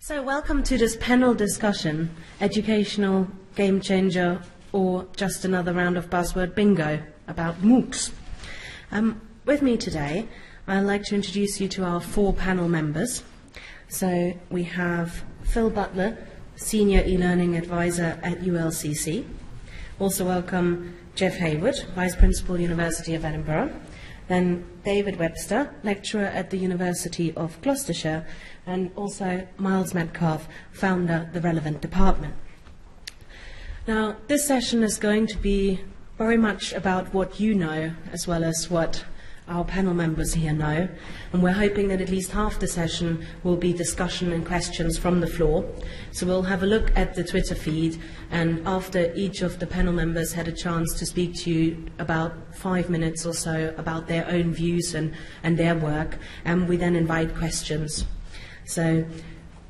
So welcome to this panel discussion, Educational Game Changer or Just Another Round of Buzzword Bingo about Moocs. With me today, I'd like to introduce you to our four panel members. So we have Phil Butler, Senior E-Learning Advisor at ULCC. Also welcome Jeff Haywood, Vice Principal, University of Edinburgh. Then David Webster, Lecturer at the University of Gloucestershire, and also Miles Metcalfe, Founder, the relevant department. Now, this session is going to be very much about what you know, as well as what our panel members here know, and we're hoping that at least half the session will be discussion and questions from the floor. So we'll have a look at the Twitter feed, and after each of the panel members had a chance to speak to you about 5 minutes or so about their own views and their work, and we then invite questions. So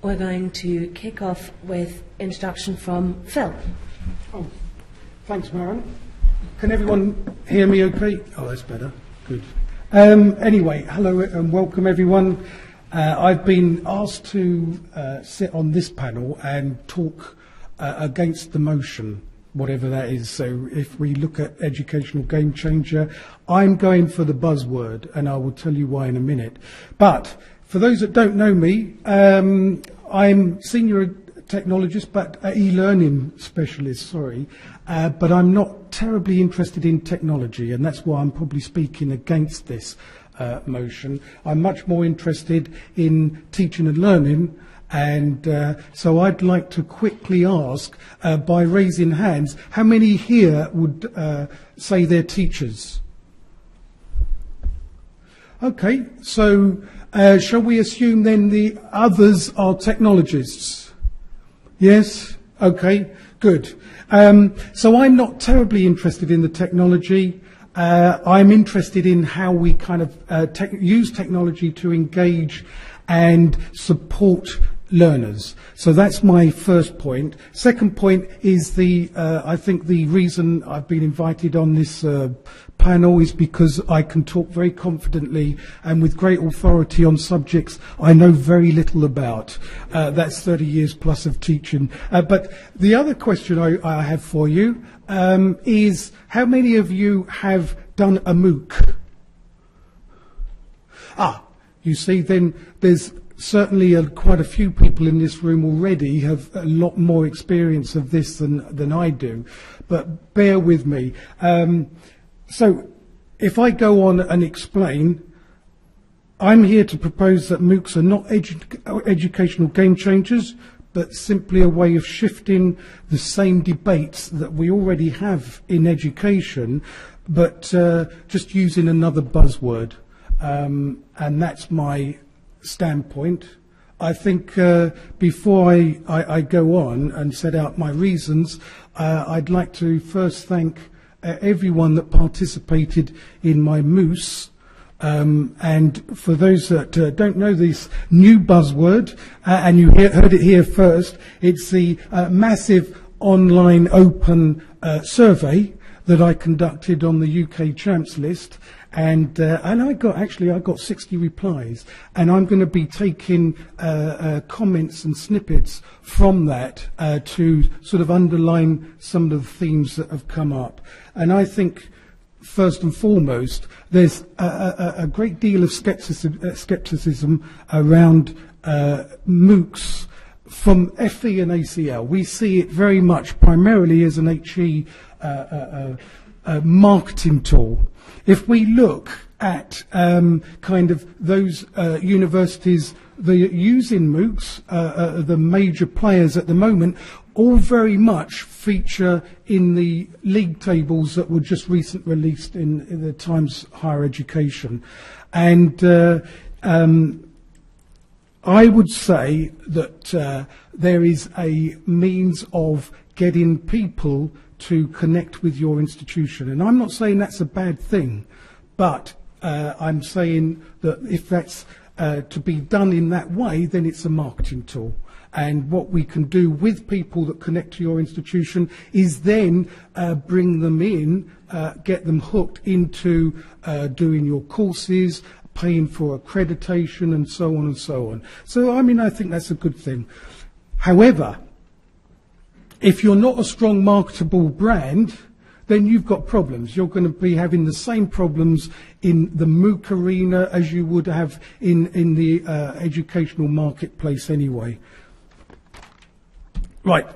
we're going to kick off with introduction from Phil. Oh, thanks, Maren. Can everyone hear me okay? Oh, that's better. Good. Anyway, hello and welcome everyone. I've been asked to sit on this panel and talk against the motion, whatever that is. So if we look at educational game changer, I'm going for the buzzword, and I will tell you why in a minute. But for those that don't know me, I'm senior technologist, but e-learning specialist, but I'm not terribly interested in technology, and that's why I'm probably speaking against this motion. I'm much more interested in teaching and learning, and so I'd like to quickly ask, by raising hands, how many here would say they're teachers? Okay, so shall we assume then the others are technologists? Yes? Okay, good. So I'm not terribly interested in the technology. I'm interested in how we kind of use technology to engage and support learners. So that's my first point. Second point is I think the reason I've been invited on this panel is because I can talk very confidently and with great authority on subjects I know very little about. That's 30 years plus of teaching. But the other question I have for you is, how many of you have done a Mooc? You see, then there's certainly quite a few people in this room already have a lot more experience of this than I do. But bear with me. So if I go on and explain, I'm here to propose that Moocs are not educational game changers, but simply a way of shifting the same debates that we already have in education, but just using another buzzword. And that's my standpoint. I think before I go on and set out my reasons, I'd like to first thank everyone that participated in my Mooc. And for those that don't know this new buzzword, and you heard it here first, it's the massive online open survey that I conducted on the UK Champs list, and I got 60 replies, and I'm going to be taking comments and snippets from that to sort of underline some of the themes that have come up. And I think, first and foremost, there's a great deal of skepticism around Moocs from FE and ACL. We see it very much primarily as an HE marketing tool. If we look at kind of those universities that are using Moocs, the major players at the moment, all very much feature in the league tables that were just recently released in the Times Higher Education. And I would say that there is a means of getting people to connect with your institution. And I'm not saying that's a bad thing, but I'm saying that if that's to be done in that way, then it's a marketing tool. And what we can do with people that connect to your institution is then bring them in, get them hooked into doing your courses, paying for accreditation and so on and so on. So, I mean, I think that's a good thing. However, if you're not a strong marketable brand, then you've got problems. You're going to be having the same problems in the Mooc arena as you would have in the educational marketplace anyway. Right.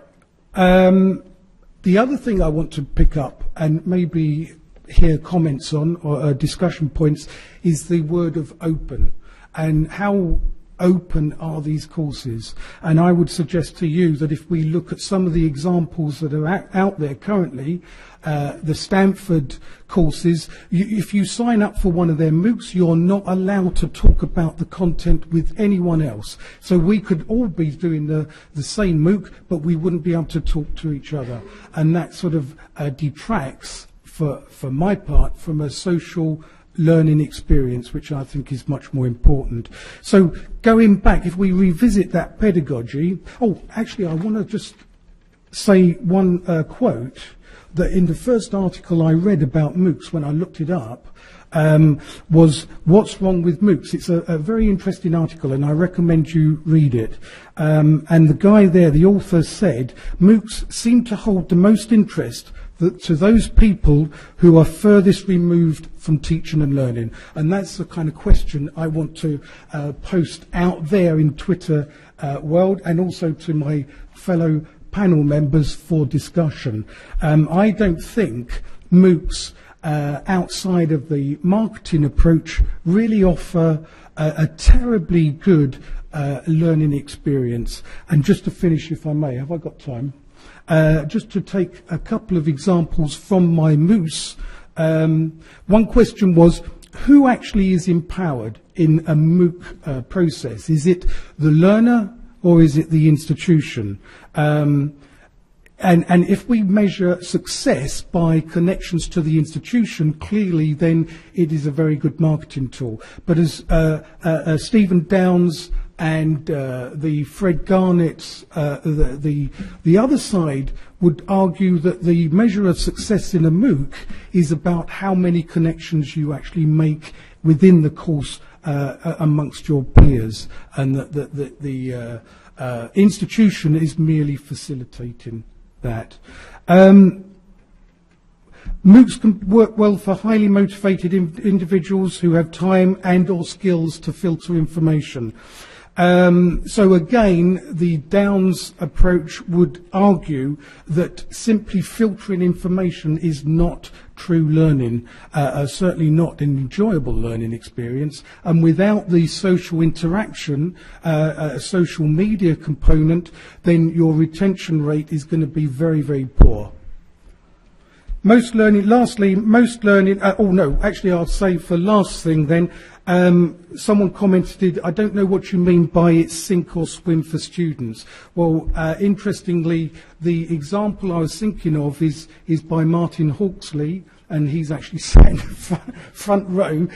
The other thing I want to pick up and maybe hear comments on or discussion points is the word of open and how open are these courses. And I would suggest to you that if we look at some of the examples that are out there currently, the Stanford courses, if you sign up for one of their Moocs, you're not allowed to talk about the content with anyone else. So we could all be doing the same Mooc, but we wouldn't be able to talk to each other. And that sort of detracts, for my part, from a social learning experience, which I think is much more important. So going back, if we revisit that pedagogy, actually I want to just say one quote that in the first article I read about Moocs when I looked it up was What's Wrong with Moocs? It's a very interesting article and I recommend you read it. And the guy there, the author, said Moocs seem to hold the most interest to those people who are furthest removed from teaching and learning. And that's the kind of question I want to post out there in Twitter world and also to my fellow panel members for discussion. I don't think Moocs outside of the marketing approach really offer a terribly good learning experience. And just to finish, if I may, have I got time? Just to take a couple of examples from my Moocs. One question was, who actually is empowered in a Mooc process? Is it the learner or is it the institution? And if we measure success by connections to the institution, clearly then it is a very good marketing tool. But as Stephen Downes and the Fred Garnett's, the other side would argue that the measure of success in a Mooc is about how many connections you actually make within the course amongst your peers, and that the institution is merely facilitating that. Moocs can work well for highly motivated individuals who have time and or skills to filter information. So again, the Downes approach would argue that simply filtering information is not true learning, certainly not an enjoyable learning experience, and without the social interaction, social media component, then your retention rate is going to be very, very poor. Most learning, lastly, I'll say for last thing then, someone commented, I don't know what you mean by it's sink or swim for students. Well, interestingly, the example I was thinking of is by Martin Hawksley, and he's actually sat in the front row,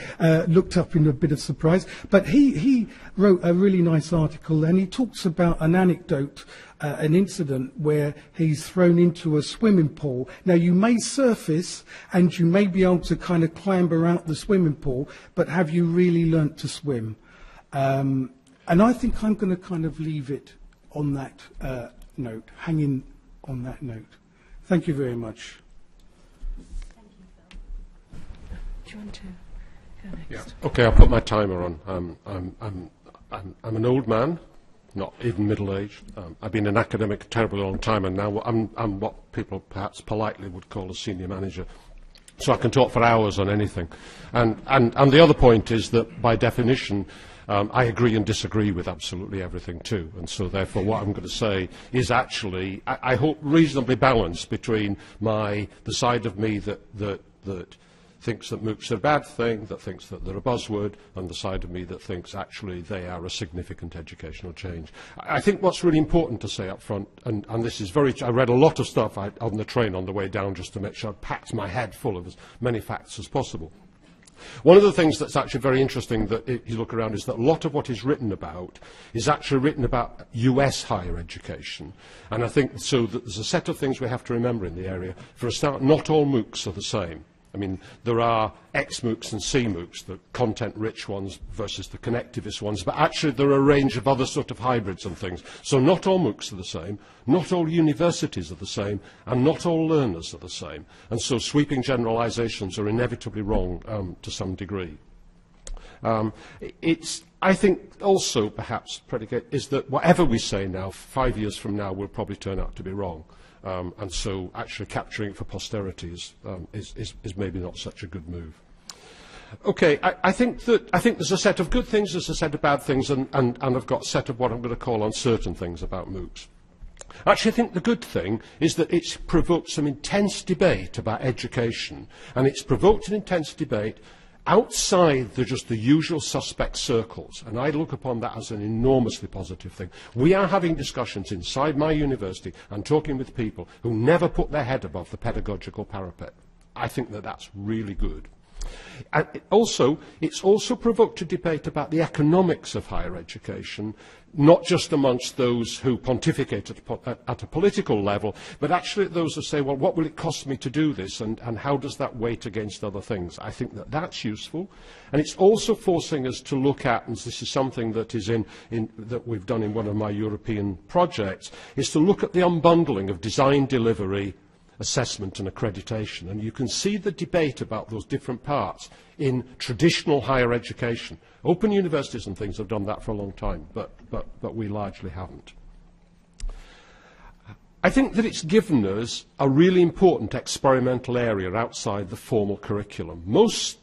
looked up in a bit of surprise. But he wrote a really nice article, and he talks about an anecdote, an incident where he's thrown into a swimming pool. Now, you may surface and you may be able to kind of clamber out the swimming pool, but have you really learnt to swim? And I think I'm going to kind of leave it on that note, hanging on that note. Thank you very much. Thank you, Phil. Do you want to go next? Yeah. Okay, I'll put my timer on. I'm an old man, not even middle-aged. I've been an academic a terribly long time, and now I'm what people perhaps politely would call a senior manager. So I can talk for hours on anything. And the other point is that, by definition, I agree and disagree with absolutely everything too. And so, therefore, what I'm going to say is actually, I hope, reasonably balanced between the side of me that thinks that Moocs are a bad thing, that thinks that they're a buzzword, and the side of me that thinks actually they are a significant educational change. I think what's really important to say up front, and this is I read a lot of stuff on the train on the way down just to make sure I packed my head full of as many facts as possible. One of the things that's actually very interesting that you look around is that a lot of what is written about is actually written about US higher education. And I think so that there's a set of things we have to remember in the area. For a start, not all Moocs are the same. I mean, there are X-Moocs and C-Moocs, the content-rich ones versus the connectivist ones, but actually there are a range of other sort of hybrids and things. So not all Moocs are the same, not all universities are the same, and not all learners are the same. And so sweeping generalisations are inevitably wrong to some degree. I think also perhaps predicate is that whatever we say now, 5 years from now, will probably turn out to be wrong. And so actually capturing it for posterity is maybe not such a good move. Okay, I think there's a set of good things, there's a set of bad things, and I've got a set of what I'm going to call uncertain things about Moocs. Actually, I think the good thing is that it's provoked some intense debate about education, and it's provoked an intense debate outside just the usual suspect circles, and I look upon that as an enormously positive thing. We are having discussions inside my university and talking with people who never put their head above the pedagogical parapet. I think that that's really good. And it's also provoked a debate about the economics of higher education, not just amongst those who pontificate at a political level, but actually those who say, well, what will it cost me to do this, and how does that weight against other things? I think that that's useful. And it's also forcing us to look at, and this is something that is that we've done in one of my European projects, is to look at the unbundling of design, delivery, assessment and accreditation. And you can see the debate about those different parts in traditional higher education. Open universities and things have done that for a long time, but we largely haven't. I think that it's given us a really important experimental area outside the formal curriculum. Most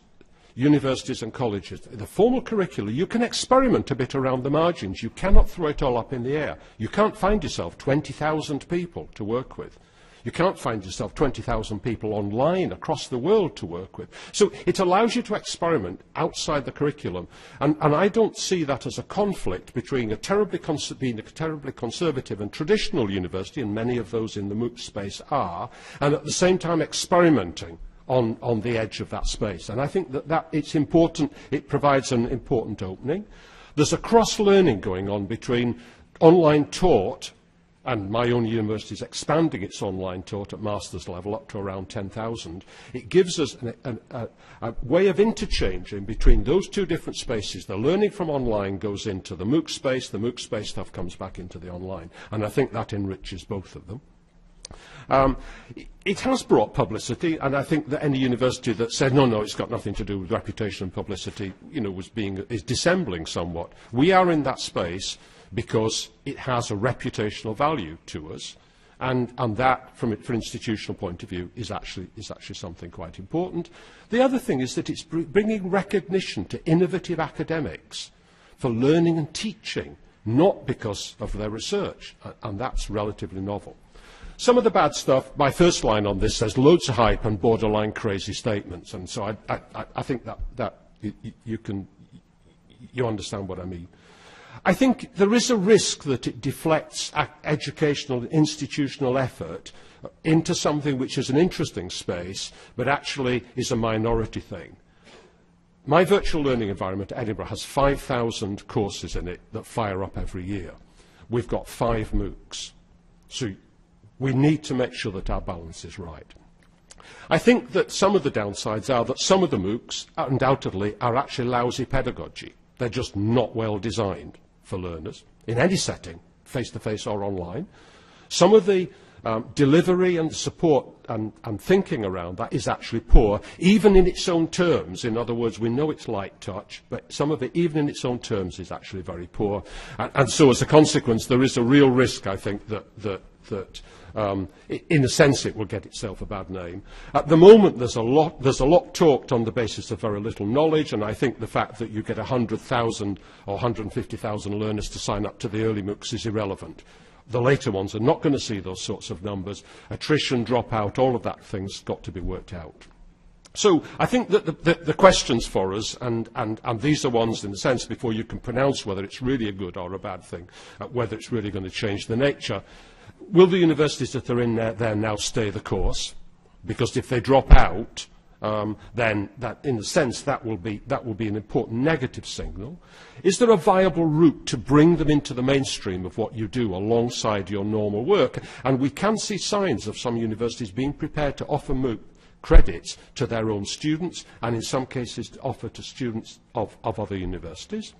universities and colleges, the formal curriculum, you can experiment a bit around the margins. You cannot throw it all up in the air. You can't find yourself 20,000 people to work with. You can't find yourself 20,000 people online across the world to work with. So it allows you to experiment outside the curriculum. And I don't see that as a conflict between being a terribly conservative and traditional university, and many of those in the Mooc space are, and at the same time experimenting on the edge of that space. And I think that it's important, it provides an important opening. There's a cross-learning going on between online taught, and my own university is expanding its online taught at master's level up to around 10,000. It gives us a way of interchanging between those two different spaces. The learning from online goes into the Mooc space stuff comes back into the online. And I think that enriches both of them. It has brought publicity, and I think that any university that said, no, it's got nothing to do with reputation and publicity, is dissembling somewhat. We are in that space because it has a reputational value to us, and that, from an institutional point of view, is actually something quite important. The other thing is that it's bringing recognition to innovative academics for learning and teaching, not because of their research, and that's relatively novel. Some of the bad stuff, my first line on this says loads of hype and borderline crazy statements, and so I think that you understand what I mean. I think there is a risk that it deflects educational and institutional effort into something which is an interesting space, but actually is a minority thing. My virtual learning environment at Edinburgh has 5,000 courses in it that fire up every year. We've got 5 Moocs. So we need to make sure that our balance is right. I think that some of the downsides are that some of the Moocs, undoubtedly, are actually lousy pedagogy. They're just not well designed for learners, in any setting, face-to-face or online. Some of the delivery and support and thinking around that is actually poor, even in its own terms. In other words, we know it's light touch, but some of it, even in its own terms, is actually very poor. And so, as a consequence, there is a real risk, I think, that in a sense, it will get itself a bad name. At the moment, there's a lot talked on the basis of very little knowledge, and I think the fact that you get 100,000 or 150,000 learners to sign up to the early Moocs is irrelevant. The later ones are not going to see those sorts of numbers. Attrition, dropout, all of that thing's got to be worked out. So I think that the questions for us, and these are ones in the sense before you can pronounce whether it's really a good or a bad thing, whether it's really going to change the nature. Will the universities that are in there now stay the course? Because if they drop out, then that, in a sense, that will be an important negative signal. Is there a viable route to bring them into the mainstream of what you do alongside your normal work? And we can see signs of some universities being prepared to offer Mooc credits to their own students, and in some cases to offer to students of other universities?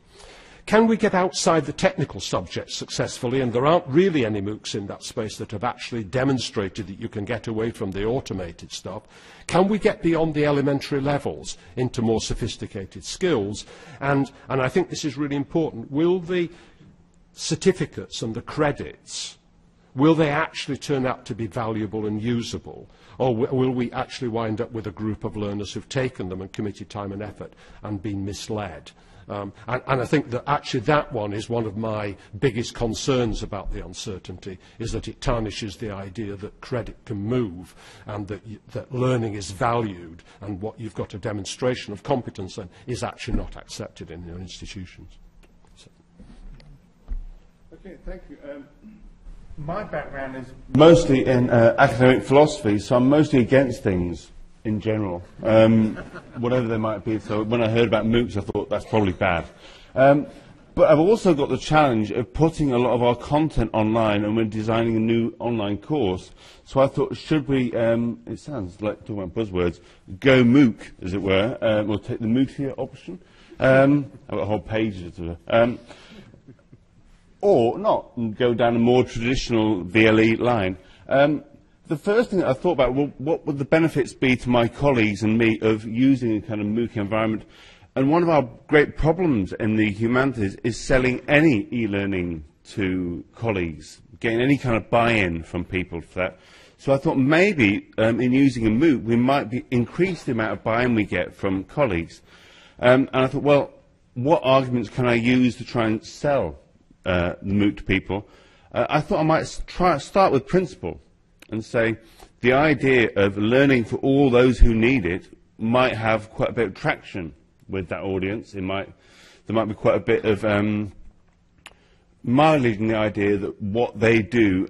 Can we get outside the technical subjects successfully? And there aren't really any Moocs in that space that have actually demonstrated that you can get away from the automated stuff. Can we get beyond the elementary levels into more sophisticated skills? And I think this is really important. Will the certificates and the credits, will they actually turn out to be valuable and usable? Or will we actually wind up with a group of learners who've taken them and committed time and effort and been misled? And I think that actually that one is one of my biggest concerns about the uncertainty, is that it tarnishes the idea that credit can move and that learning is valued, and what you've got a demonstration of competence in is actually not accepted in your institutions. So. Okay, thank you. My background is mostly in academic philosophy, so I'm mostly against things in general, whatever they might be. So when I heard about Moocs, I thought that's probably bad. But I've also got the challenge of putting a lot of our content online, and we're designing a new online course. So I thought, should we, it sounds like talking about buzzwords, go Mooc, as it were. We'll take the Mooc option. I've got a whole page to it. Or not, and go down a more traditional VLE line. The first thing that I thought about, well, what would the benefits be to my colleagues and me of using a kind of Mooc environment? And one of our great problems in the humanities is selling any e-learning to colleagues, getting any kind of buy-in from people for that. So I thought maybe in using a Mooc, we might increase the amount of buy-in we get from colleagues. And I thought, well, what arguments can I use to try and sell the Mooc to people? I thought I might start with principle and say the idea of learning for all those who need it might have quite a bit of traction with that audience. There might be quite a bit of mileage in the idea that what they do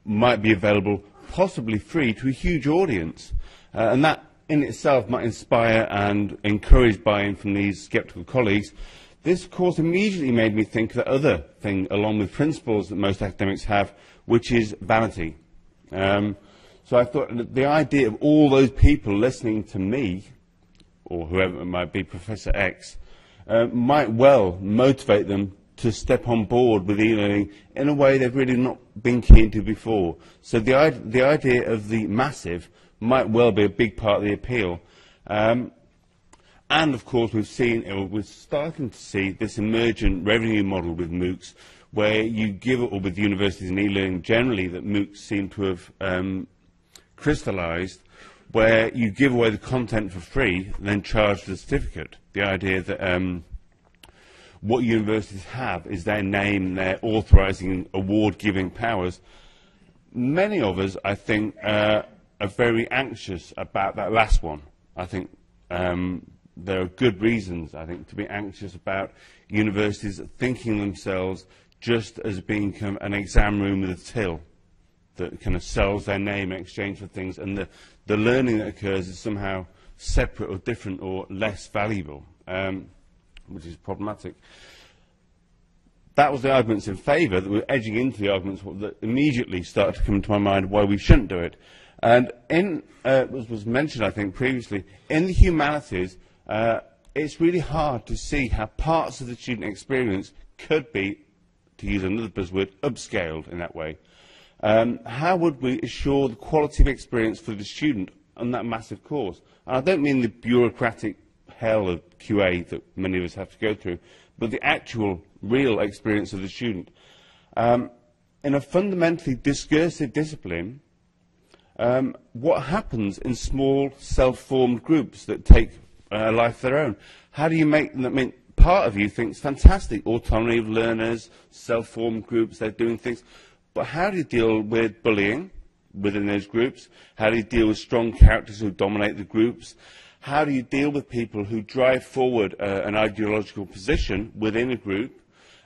might be available, possibly free, to a huge audience. And that in itself might inspire and encourage buy-in from these sceptical colleagues. This course immediately made me think of the other thing, along with principles that most academics have, which is vanity. So I thought the idea of all those people listening to me, or whoever it might be, Professor X, might well motivate them to step on board with e-learning in a way they've really not been keen to before. So the idea of the massive might well be a big part of the appeal. And of course we're starting to see this emergent revenue model with Moocs, where you give it, or with universities and e-learning generally, that Moocs seem to have crystallised, where you give away the content for free and then charge the certificate. The idea that what universities have is their name, their authorising, award-giving powers. Many of us, I think, are very anxious about that last one. I think there are good reasons, I think, to be anxious about universities thinking themselves just as being an exam room with a till that kind of sells their name in exchange for things, and the learning that occurs is somehow separate or different or less valuable, which is problematic. That was the arguments in favour, that were edging into the arguments that immediately started to come to my mind why we shouldn't do it. And as was mentioned, I think, previously, in the humanities, it's really hard to see how parts of the student experience could be, to use another buzzword, upscaled in that way. How would we assure the quality of experience for the student on that massive course? And I don't mean the bureaucratic hell of QA that many of us have to go through, but the actual, real experience of the student. In a fundamentally discursive discipline, what happens in small, self-formed groups that take a life of their own? How do you make them? I mean, part of you thinks, fantastic, autonomy of learners, self-formed groups, they're doing things. But how do you deal with bullying within those groups? How do you deal with strong characters who dominate the groups? How do you deal with people who drive forward an ideological position within a group?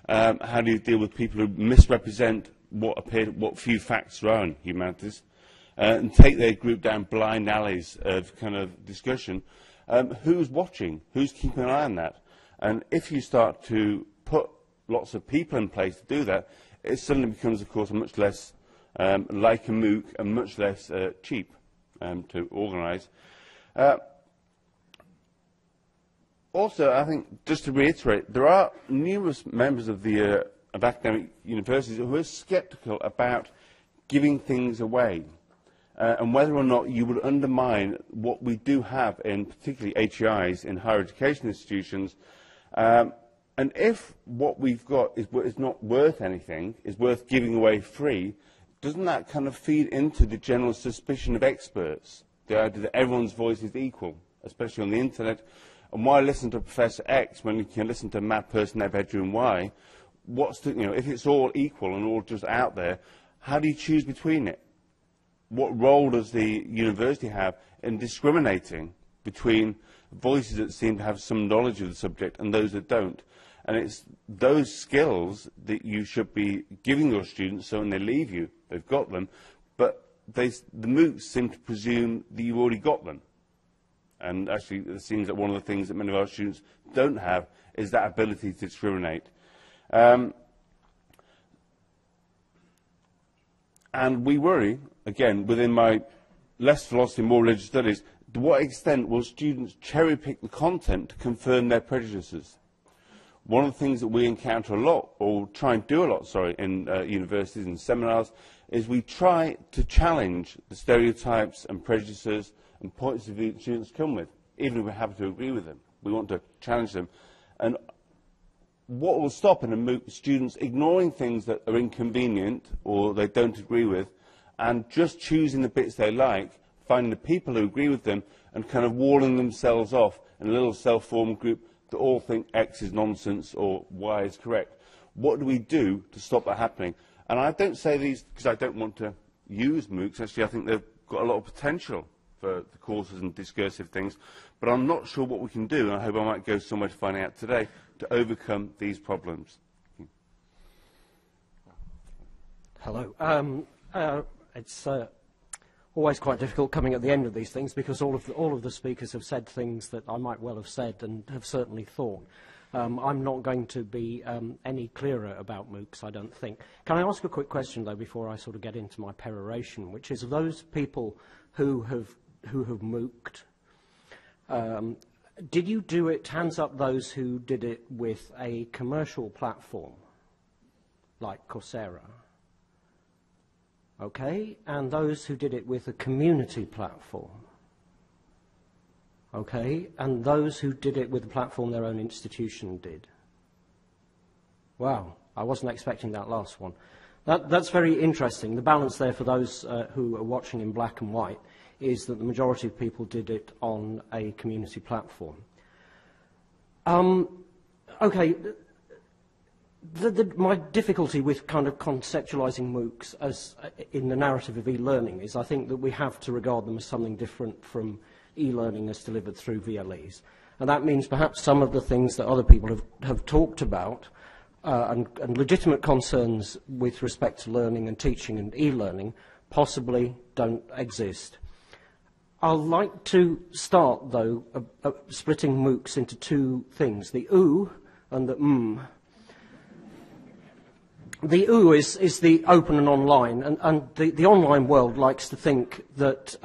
How do you deal with people who misrepresent what few facts are in humanities and take their group down blind alleys of kind of discussion? Who's watching? Who's keeping an eye on that? And if you start to put lots of people in place to do that, it suddenly becomes, of course, much less like a Mooc and much less cheap. to organise. Also, I think, just to reiterate, there are numerous members of the of academic universities who are sceptical about giving things away, and whether or not you would undermine what we do have in particularly HEIs in higher education institutions. And if what we've got is not worth anything, is worth giving away free, doesn't that kind of feed into the general suspicion of experts, the idea that everyone's voice is equal, especially on the internet? And why listen to Professor X when you can listen to Matt person in their bedroom Y? What's the, you know, if it's all equal and all just out there, how do you choose between it? What role does the university have in discriminating between voices that seem to have some knowledge of the subject and those that don't? And it's those skills that you should be giving your students so when they leave you, they've got them, but the Moocs seem to presume that you've already got them. And actually, it seems that one of the things that many of our students don't have is that ability to discriminate. And we worry, again, within my less philosophy, more religious studies, to what extent will students cherry-pick the content to confirm their prejudices? One of the things that we encounter a lot, or try and do a lot, sorry, in universities and seminars, is we try to challenge the stereotypes and prejudices and points of view that students come with, even if we have to agree with them. We want to challenge them. And what will stop in a MOOC students ignoring things that are inconvenient or they don't agree with and just choosing the bits they like, finding the people who agree with them and kind of walling themselves off in a little self-formed group that all think X is nonsense or Y is correct. What do we do to stop that happening? And I don't say these because I don't want to use MOOCs. Actually, I think they've got a lot of potential for the courses and discursive things, but I'm not sure what we can do, and I hope I might go somewhere to find out today, to overcome these problems. Hello. It's always quite difficult coming at the end of these things because all of the speakers have said things that I might well have said and have certainly thought. I'm not going to be any clearer about MOOCs, I don't think. Can I ask a quick question, though, before I sort of get into my peroration, which is those people who have MOOCed, did you do it, hands up those who did it with a commercial platform, like Coursera? Okay, and those who did it with a community platform? Okay, and those who did it with a platform their own institution did? Wow, I wasn't expecting that last one. That's very interesting. The balance there for those who are watching in black and white is that the majority of people did it on a community platform. Okay, my difficulty with kind of conceptualizing MOOCs as in the narrative of e-learning is I think that we have to regard them as something different from e-learning as delivered through VLEs. And that means perhaps some of the things that other people have talked about and legitimate concerns with respect to learning and teaching and e-learning possibly don't exist. I'd like to start, though, splitting MOOCs into two things, the OO and the The OO is the open and online, and the online world likes to think that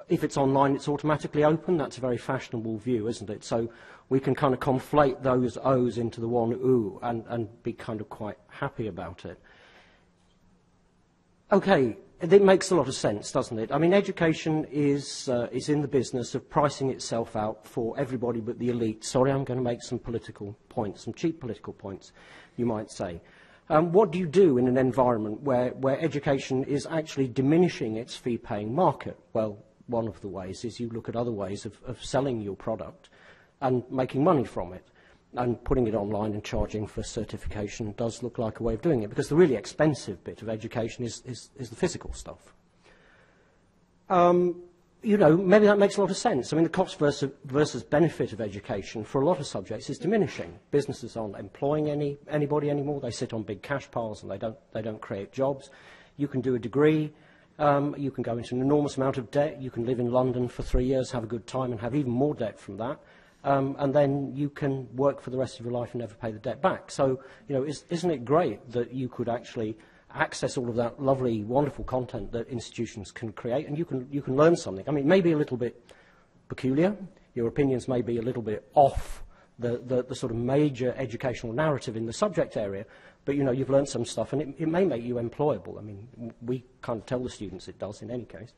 if it's online, it's automatically open. That's a very fashionable view, isn't it? So we can kind of conflate those O's into the one OO and be kind of quite happy about it. Okay. It makes a lot of sense, doesn't it? I mean, education is in the business of pricing itself out for everybody but the elite. Sorry, I'm going to make some political points, some cheap political points, you might say. What do you do in an environment where education is actually diminishing its fee-paying market? Well, one of the ways is you look at other ways of selling your product and making money from it. And putting it online and charging for certification does look like a way of doing it, because the really expensive bit of education is the physical stuff. You know, maybe that makes a lot of sense. I mean, the cost versus benefit of education for a lot of subjects is diminishing. Businesses aren't employing anybody anymore. They sit on big cash piles and they don't create jobs. You can do a degree. You can go into an enormous amount of debt. You can live in London for 3 years, have a good time, and have even more debt from that. And then you can work for the rest of your life and never pay the debt back. So, you know, isn't it great that you could actually access all of that lovely, wonderful content that institutions can create, and you can learn something. I mean, it may be a little bit peculiar. Your opinions may be a little bit off the sort of major educational narrative in the subject area, but you've learned some stuff, and it may make you employable. I mean, we kind of tell the students it does in any case.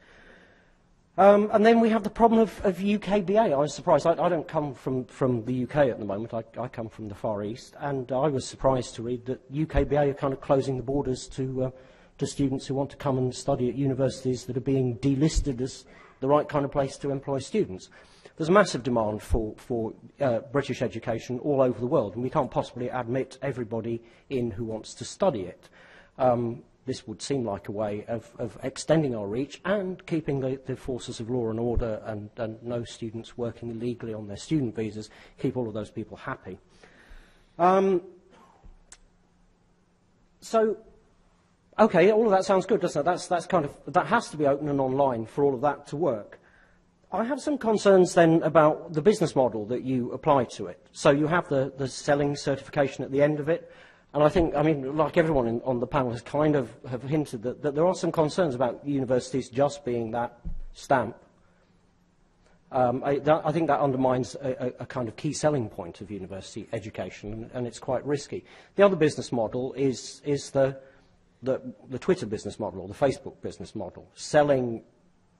And then we have the problem of UKBA. I was surprised. I don't come from the UK at the moment. I come from the Far East, and I was surprised to read that UKBA are kind of closing the borders to students who want to come and study at universities that are being delisted as the right kind of place to employ students. There's a massive demand for British education all over the world, and we can't possibly admit everybody in who wants to study it. This would seem like a way of extending our reach and keeping the forces of law and order and no students working illegally on their student visas, keep all of those people happy. So, okay, all of that sounds good, doesn't it? That has to be open and online for all of that to work. I have some concerns then about the business model that you apply to it. So you have the selling certification at the end of it. And I mean, like everyone on the panel has kind of have hinted that there are some concerns about universities just being that stamp. I think that undermines a kind of key selling point of university education, and it's quite risky. The other business model is the Twitter business model or the Facebook business model, selling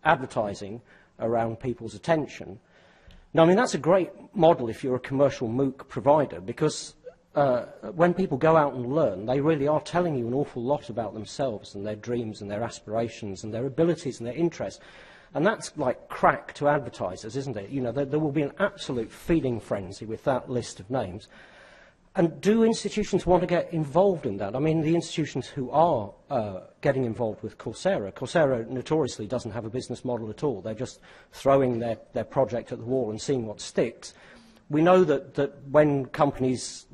advertising around people's attention. Now, I mean, that's a great model if you're a commercial Mooc provider, because when people go out and learn, they really are telling you an awful lot about themselves and their dreams and their aspirations and their abilities and their interests. And that's like crack to advertisers, isn't it? There will be an absolute feeding frenzy with that list of names. And do institutions want to get involved in that? I mean, the institutions who are getting involved with Coursera notoriously doesn't have a business model at all. They're just throwing their project at the wall and seeing what sticks. We know that when companies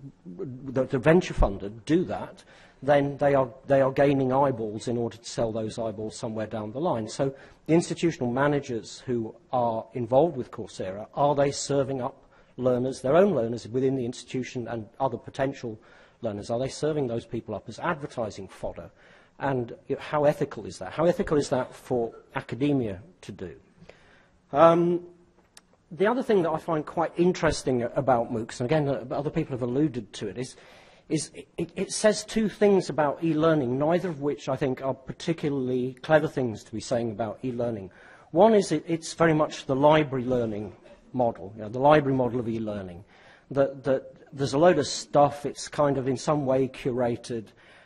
that are venture funded do that, then they are gaining eyeballs in order to sell those eyeballs somewhere down the line. So the institutional managers who are involved with Coursera, are they serving up learners, their own learners within the institution and other potential learners? Are they serving those people up as advertising fodder? And how ethical is that? How ethical is that for academia to do? The other thing that I find quite interesting about Moocs, and again, other people have alluded to it, is it says two things about e-learning, neither of which I think are particularly clever things to be saying about e-learning. One is it's very much the library learning model, the library model of e-learning, that there's a load of stuff, it's kind of in some way curated,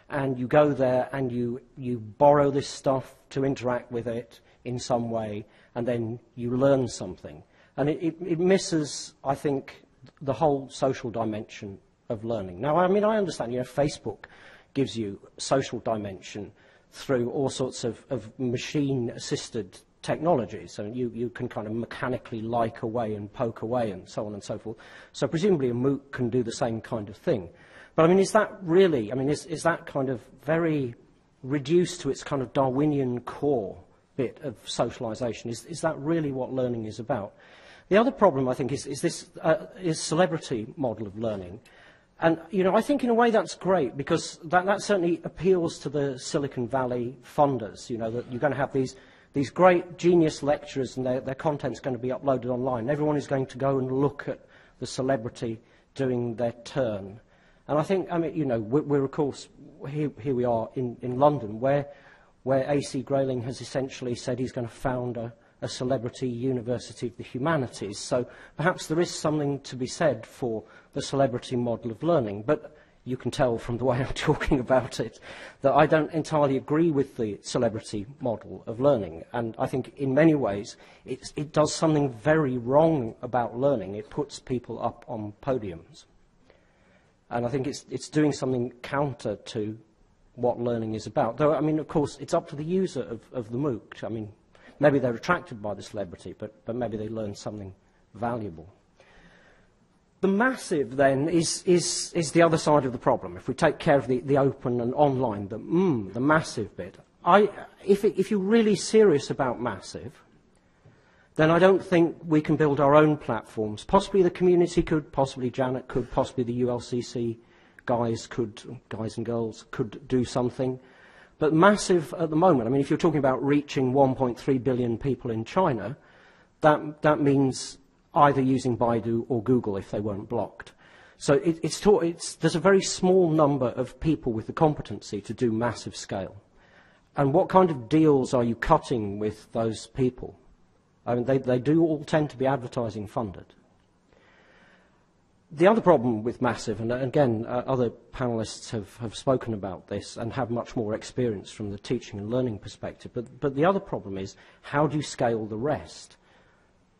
and you go there and you borrow this stuff to interact with it in some way, and then you learn something. And it misses, I think, the whole social dimension of learning. Now, I mean, I understand, Facebook gives you social dimension through all sorts of machine-assisted technologies. So you can kind of mechanically like away and poke away and so on and so forth. So presumably a Mooc can do the same kind of thing. But I mean, is that really, I mean, is that kind of very reduced to its kind of Darwinian core bit of socialization? Is that really what learning is about? The other problem, I think, is this celebrity model of learning. And, I think in a way that's great, because that certainly appeals to the Silicon Valley funders, that you're going to have these great genius lecturers and their content's going to be uploaded online. Everyone is going to go and look at the celebrity doing their turn. And I think, I mean, we're of course, here we are in London, where A.C. Grayling has essentially said he's going to found a celebrity university of the humanities. So perhaps there is something to be said for the celebrity model of learning. But you can tell from the way I'm talking about it that I don't entirely agree with the celebrity model of learning. And I think in many ways it does something very wrong about learning. It puts people up on podiums. And I think it's doing something counter to what learning is about. Though, I mean, of course, it's up to the user of the Mooc. I mean, maybe they're attracted by the celebrity, but maybe they learn something valuable. The massive, then, is the other side of the problem. If we take care of the open and online, the massive bit, if you're really serious about massive, then I don't think we can build our own platforms. Possibly the community could, possibly Janet could, possibly the ULCC guys and girls could do something. But massive at the moment, I mean, if you're talking about reaching 1.3 billion people in China, that means either using Baidu or Google if they weren't blocked. So there's a very small number of people with the competency to do massive scale. And what kind of deals are you cutting with those people? I mean, they do all tend to be advertising funded. The other problem with massive, and again, other panellists have spoken about this and have much more experience from the teaching and learning perspective, but the other problem is, how do you scale the rest?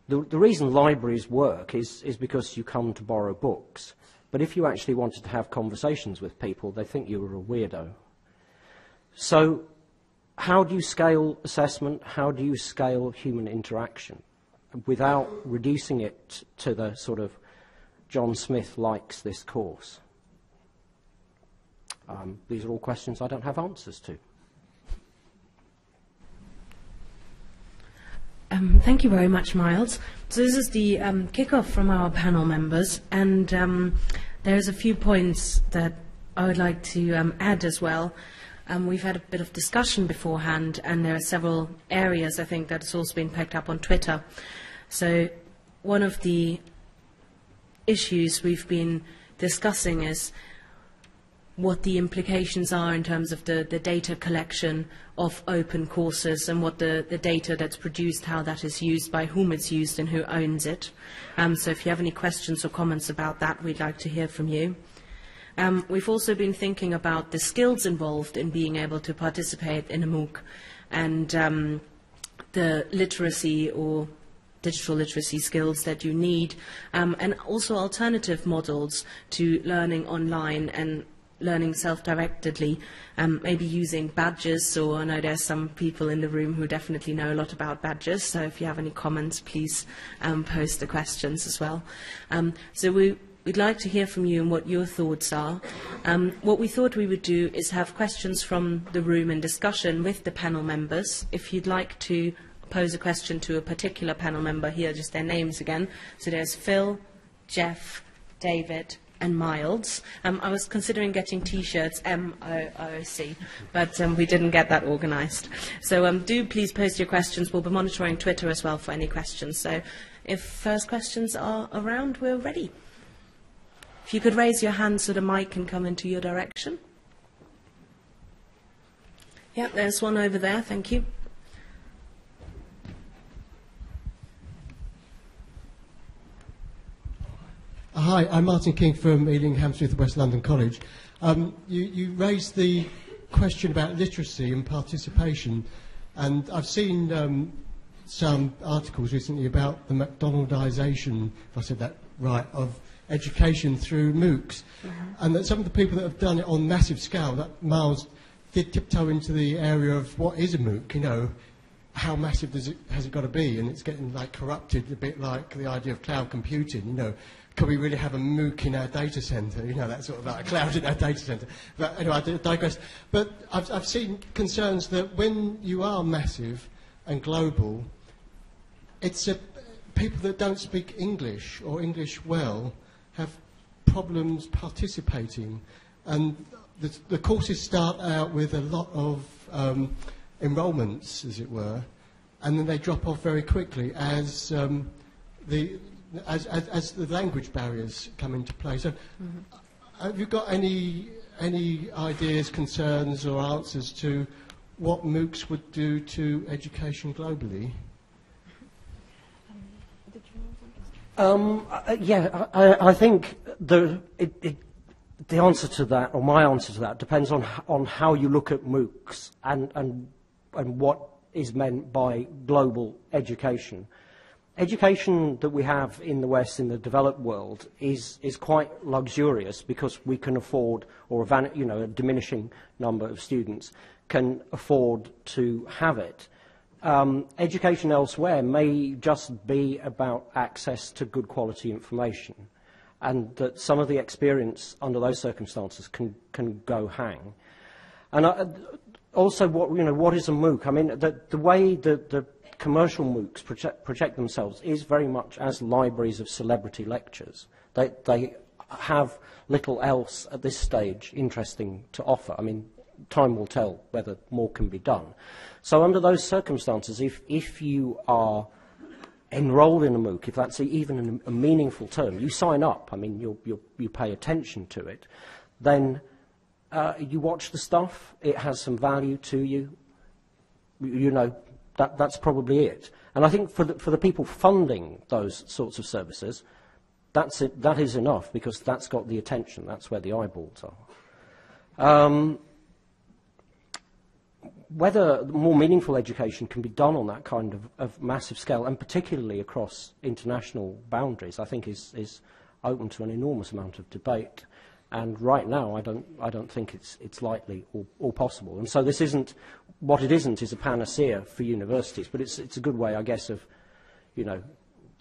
The reason libraries work is because you come to borrow books, but if you actually wanted to have conversations with people, they think you were a weirdo. So how do you scale assessment? How do you scale human interaction without reducing it to the sort of John Smith likes this course? These are all questions I don't have answers to. Thank you very much, Miles. So this is the kick-off from our panel members, and there's a few points that I would like to add as well. We've had a bit of discussion beforehand, and there are several areas, I think, that has also been picked up on Twitter. So one of the issues we've been discussing is what the implications are in terms of the data collection of open courses and what the data that's produced, how that is used, by whom it's used and who owns it. So if you have any questions or comments about that, we'd like to hear from you. We've also been thinking about the skills involved in being able to participate in a Mooc, and the literacy or digital literacy skills that you need, and also alternative models to learning online and learning self-directedly, maybe using badges, or I know there's some people in the room who definitely know a lot about badges, so if you have any comments, please post the questions as well. So we'd like to hear from you and what your thoughts are. What we thought we would do is have questions from the room and discussion with the panel members. If you'd like to pose a question to a particular panel member, here just their names again. So there's Phil, Jeff, David and Miles. I was considering getting T-shirts MOOC, but we didn't get that organised. So do please post your questions. We'll be monitoring Twitter as well for any questions. So if first questions are around, we're ready. If you could raise your hand so the mic can come into your direction. Yeah, there's one over there. Thank you. Hi, I'm Martin King from Ealing, Hammersmith, West London College. You raised the question about literacy and participation, and I've seen some articles recently about the McDonaldisation, if I said that right, of education through Moocs, and that some of the people that have done it on massive scale, that Miles did tiptoe into the area of what is a Mooc, you know, how massive has it got to be, and it's getting like corrupted a bit like the idea of cloud computing, you know. Could we really have a Mooc in our data centre? You know, that sort of like a cloud in our data centre. But anyway, I digress. But I've seen concerns that when you are massive and global, it's people that don't speak English or English well have problems participating. And the courses start out with a lot of enrolments, as it were, and then they drop off very quickly as the language barriers come into play. So have you got any ideas, concerns or answers to what Moocs would do to education globally? I think the answer to that, or my answer to that, depends on how you look at Moocs and what is meant by global education. Education that we have in the West, in the developed world, is quite luxurious because we can afford, or a diminishing number of students can afford to have it. Education elsewhere may just be about access to good quality information, and that some of the experience under those circumstances can go hang. And also, what is a Mooc? I mean, the way that the commercial Moocs project themselves is very much as libraries of celebrity lectures. They have little else at this stage interesting to offer. I mean, time will tell whether more can be done. So under those circumstances, if you are enrolled in a Mooc, if that's even a meaningful term, you sign up, I mean, you pay attention to it, then you watch the stuff, it has some value to you, you know, that's probably it. And I think for the people funding those sorts of services, that is enough, because that's got the attention, that's where the eyeballs are. Whether more meaningful education can be done on that kind of massive scale, and particularly across international boundaries, I think is open to an enormous amount of debate. And right now, I don't think it's likely or possible. And so this isn't, what it isn't is a panacea for universities, but it's a good way, I guess, of, you know,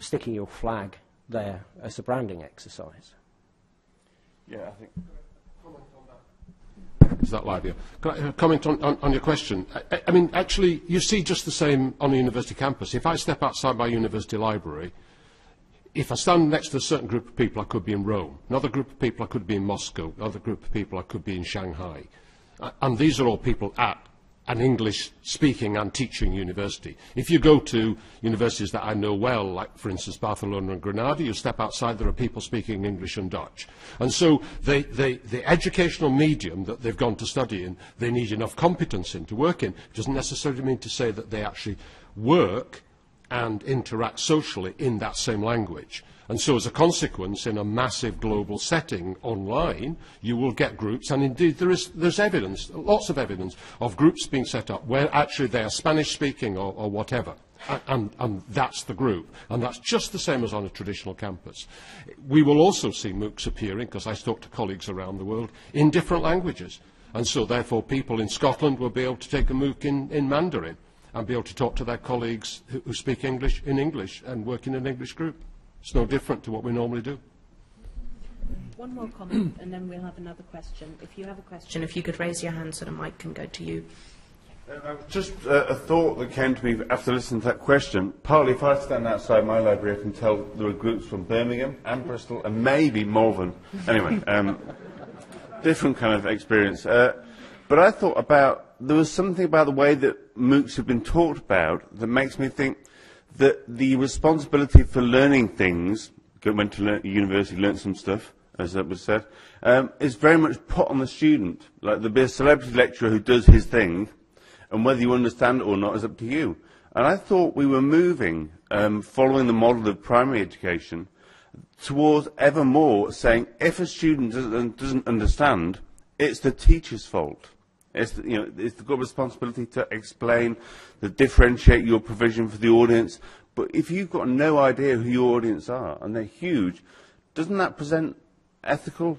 sticking your flag there as a branding exercise. Yeah, I think. Is that live here? Can I comment on your question? I mean, actually, you see just the same on a university campus. If I step outside my university library, if I stand next to a certain group of people, I could be in Rome. Another group of people, I could be in Moscow. Another group of people, I could be in Shanghai. And these are all people at an English-speaking and teaching university. If you go to universities that I know well, like, for instance, Barcelona and Granada, you step outside, there are people speaking English and Dutch. And so the educational medium that they've gone to study in, they need enough competence in to work in. It doesn't necessarily mean to say that they actually work and interact socially in that same language. And so as a consequence, in a massive global setting online, you will get groups, and indeed there's evidence, lots of evidence, of groups being set up where actually they are Spanish-speaking or whatever, and that's the group. And that's just the same as on a traditional campus. We will also see Moocs appearing, because I talk to colleagues around the world, in different languages. And so therefore people in Scotland will be able to take a Mooc in Mandarin and be able to talk to their colleagues who speak English in English and work in an English group. It's no different to what we normally do. One more comment, and then we'll have another question. If you have a question, if you could raise your hand so the mic can go to you. Just a thought that came to me after listening to that question. Partly, if I stand outside my library, I can tell there are groups from Birmingham and Bristol and maybe Malvern. Anyway, different kind of experience. But I thought there was something about the way that Moocs have been talked about that makes me think that the responsibility for learning things, went to university, learnt some stuff, as that was said, is very much put on the student. Like, there'll be a celebrity lecturer who does his thing, and whether you understand it or not is up to you. And I thought we were moving, following the model of primary education, towards ever more saying, if a student doesn't understand, it's the teacher's fault. It's the good responsibility to explain, to differentiate your provision for the audience. But if you've got no idea who your audience are, and they're huge, doesn't that present ethical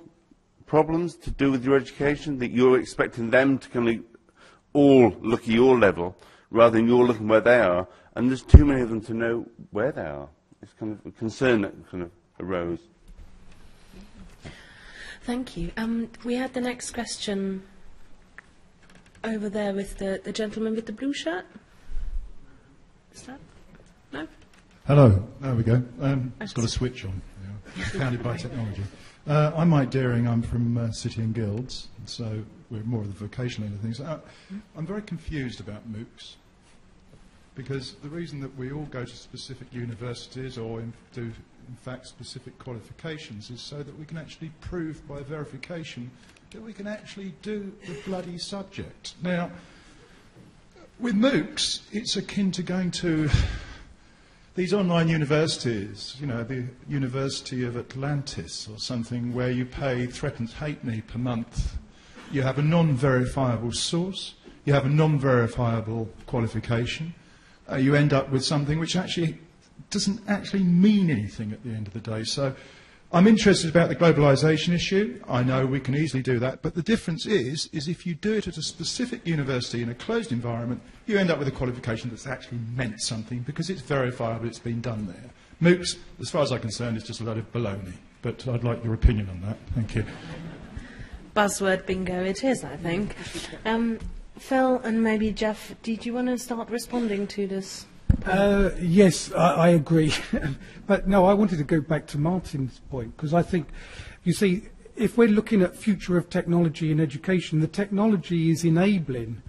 problems to do with your education, that you're expecting them to kind of all look at your level, rather than you're looking where they are, and there's too many of them to know where they are? It's kind of a concern that kind of arose. Thank you. We had the next question over there with the gentleman with the blue shirt. Is that? No? Hello. There we go. It's got a switch on. Yeah. Founded by technology. I'm Mike Deering. I'm from City and Guilds, so we're more of the vocational end of things. I'm very confused about Moocs, because the reason that we all go to specific universities or do, in fact, specific qualifications is so that we can actually prove by verification that we can actually do the bloody subject. Now, with Moocs, it's akin to going to these online universities, you know, the University of Atlantis or something, where you pay threatened halfpenny per month. You have a non-verifiable source, you have a non-verifiable qualification, you end up with something which actually doesn't actually mean anything at the end of the day. So I'm interested about the globalisation issue. I know we can easily do that, but the difference is if you do it at a specific university in a closed environment, you end up with a qualification that's actually meant something because it's verifiable, it's been done there. Moocs, as far as I'm concerned, is just a load of baloney, but I'd like your opinion on that. Thank you. Buzzword bingo it is, I think. Phil and maybe Jeff, did you want to start responding to this? Yes, I agree. But no, I wanted to go back to Martin's point, because I think, you see, if we're looking at future of technology in education, the technology is enabling.